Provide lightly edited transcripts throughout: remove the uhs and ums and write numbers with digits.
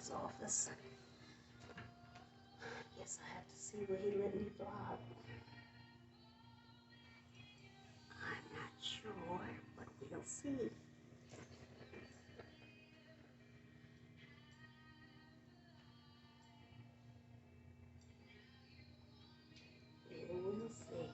doctor's office. Guess I have to see where he let me vlog. I'm not sure, but we'll see. We'll see.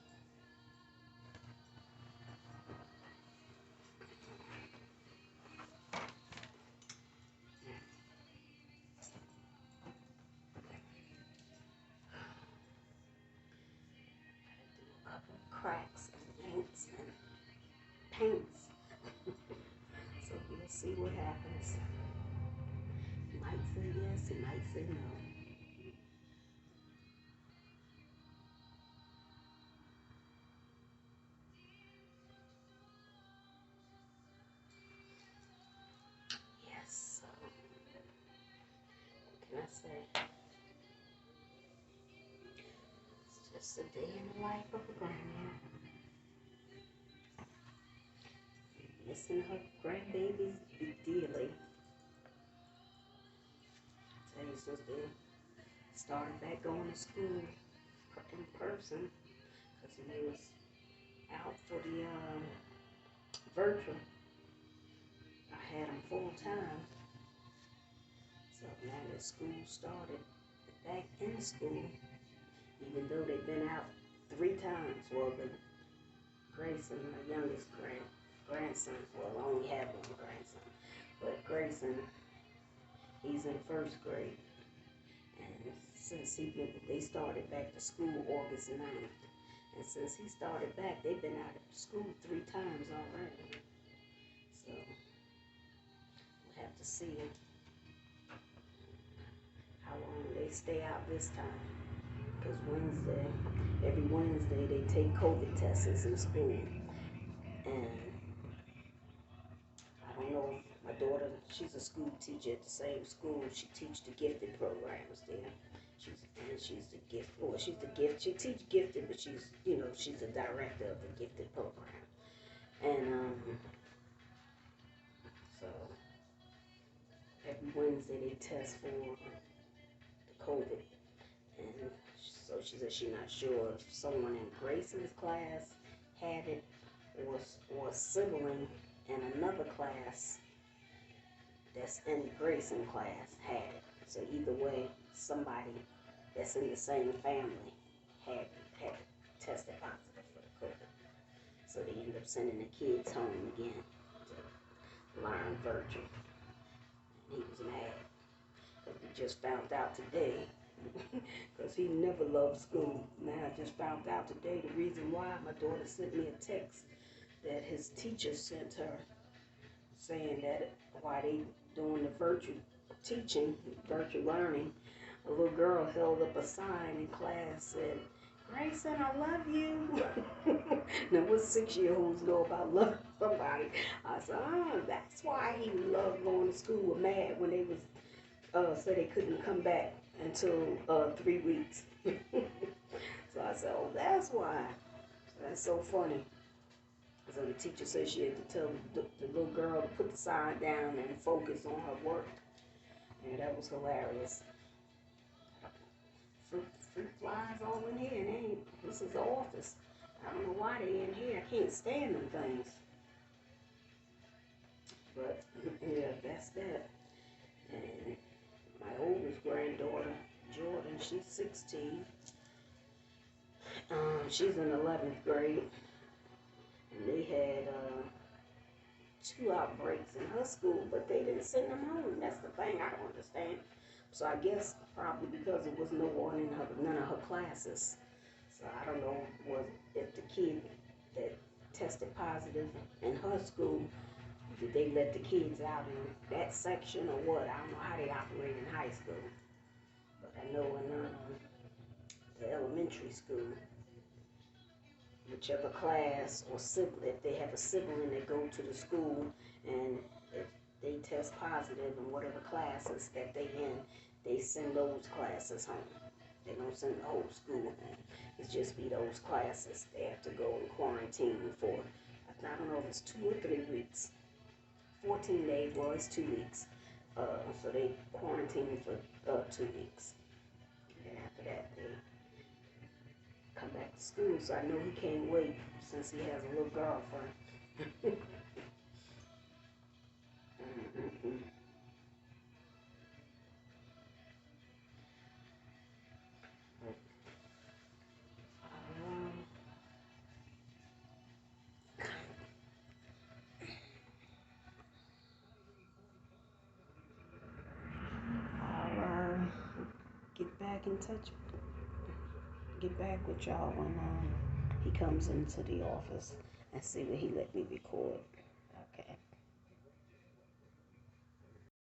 Cracks and dents and paints. So we'll see what happens. He might say yes, he might say no. Yes, so what can I say? It's just a day in the life of a grandma. Missing her grandbabies dearly. I tell you, since they started back going to school in person, because when they was out for the virtual, I had them full time. So now that school started back in school, even though they've been out 3 times. Well, the Grayson, my youngest grandson, well, I only have one grandson, but Grayson, he's in 1st grade. And since they started back to school August 9th, and since he started back, they've been out of school 3 times already. So we'll have to see how long they stay out this time. Because every Wednesday they take COVID tests in school. And I don't know, my daughter, she's a school teacher at the same school. She teaches the gifted programs there. She teaches gifted, but she's the director of the gifted program. And so every Wednesday they test for the COVID. And so she said she's not sure if someone in Grayson's class had it or a sibling in another class that's in Grayson class had it. So either way, somebody that's in the same family had tested positive for the COVID. So they ended up sending the kids home again to learn virtual. And he was mad because we just found out today, because he never loved school. Now I just found out today the reason why. My daughter sent me a text that his teacher sent her saying that while they doing the virtual teaching, virtual learning, a little girl held up a sign in class said, "Grayson, I love you." Now what 6-year-olds know about loving somebody? I said, that's why he loved going to school. Were mad when they was said they couldn't come back until 3 weeks. So I said, oh, that's why. That's so funny. So the teacher said she had to tell the little girl to put the sign down and focus on her work. And that was hilarious. Fruit flies all in here, and this is the office. I don't know why they in here. I can't stand them things. But yeah, that's that. And my oldest granddaughter, Jordan, she's 16. She's in 11th grade. And they had 2 outbreaks in her school, but they didn't send them home. That's the thing I don't understand. So I guess probably because it was no one in none of her classes. So I don't know if the kid that tested positive in her school, did they let the kids out in that section or what? I don't know how they operate in high school. But I know in the elementary school, whichever class or sibling, if they have a sibling that go to the school and if they test positive in whatever classes that they in, they send those classes home. They don't send the whole school home. It's just be those classes. They have to go in quarantine for, I don't know if it's 2 or 3 weeks. 14 days, well, it's 2 weeks. So they quarantined for 2 weeks. And after that, they come back to school. So I know he can't wait since he has a little girlfriend. Mm-mm-mm. Um, I'll get back in touch, get back with y'all when he comes into the office and see what he let me record.